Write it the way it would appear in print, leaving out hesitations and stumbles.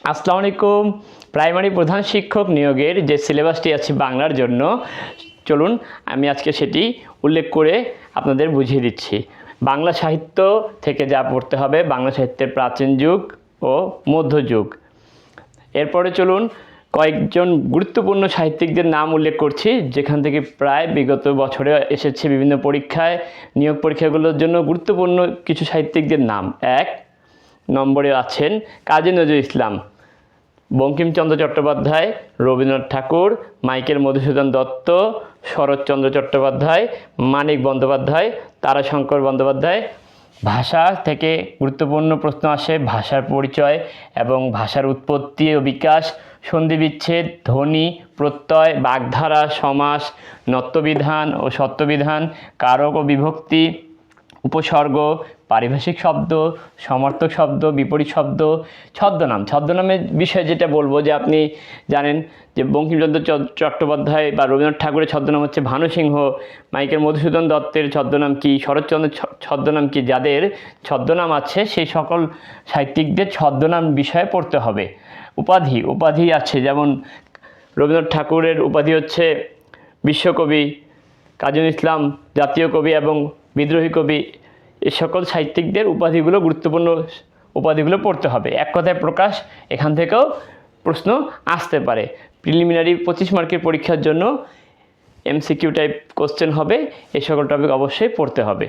আসসালামু আলাইকুম। প্রাইমারি প্রধান শিক্ষক নিয়োগের যে সিলেবাসটি আছে বাংলার জন্য, চলুন আমি আজকে সেটি উল্লেখ করে আপনাদের বুঝিয়ে দিচ্ছি। বাংলা সাহিত্য থেকে যা পড়তে হবে, বাংলা সাহিত্যের প্রাচীন যুগ ও মধ্যযুগ। এরপরে চলুন কয়েকজন গুরুত্বপূর্ণ সাহিত্যিকদের নাম উল্লেখ করছি, যেখান থেকে প্রায় বিগত বছরে এসেছে বিভিন্ন পরীক্ষায়, নিয়োগ পরীক্ষাগুলোর জন্য গুরুত্বপূর্ণ কিছু সাহিত্যিকদের নাম। 1 নম্বরে আছেন কাজী নজরুল ইসলাম, বঙ্কিমচন্দ্র চট্টোপাধ্যায়, রবীন্দ্রনাথ ঠাকুর, মাইকেল মধুসূদন দত্ত, শরৎচন্দ্র চট্টোপাধ্যায়, মানিক বন্দ্যোপাধ্যায়, তারাশঙ্কর বন্দ্যোপাধ্যায়। ভাষা থেকে গুরুত্বপূর্ণ প্রশ্ন আসে, ভাষার পরিচয় এবং ভাষার উৎপত্তি ও বিকাশ, সন্ধিবিচ্ছেদ, ধ্বনি, প্রত্যয়, বাগধারা, সমাস, নত্যবিধান ও সত্যবিধান, কারক ও বিভক্তি, উপসর্গ, পারিভাষিক শব্দ, সমার্থক শব্দ, বিপরীত শব্দ, ছদ্মনাম। ছদ্মনামের বিষয়ে যেটা বলবো, যে আপনি জানেন যে বঙ্কিমচন্দ্র চট্টোপাধ্যায় বা রবীন্দ্রনাথ ঠাকুরের ছদ্মনাম হচ্ছে ভানুসিংহ, মাইকেল মধুসূদন দত্তের ছদ্মনাম কি, শরৎচন্দ্রের ছদ্মনাম কি। যাদের ছদ্মনাম আছে সেই সকল সাহিত্যিকদের ছদ্মনাম বিষয়ে পড়তে হবে। উপাধি আছে, যেমন রবীন্দ্রনাথ ঠাকুরের উপাধি হচ্ছে বিশ্বকবি, কাজী নজরুল ইসলাম জাতীয় কবি এবং বিদ্রোহী কবি। এই সকল সাহিত্যিকদের উপাধিগুলো, গুরুত্বপূর্ণ উপাধিগুলো পড়তে হবে। এক কথায় প্রকাশ, এখান থেকেও প্রশ্ন আসতে পারে। প্রিলিমিনারি 25 মার্কের পরীক্ষার জন্য MCQ টাইপ কোশ্চেন হবে, এই সকল টপিক অবশ্যই পড়তে হবে।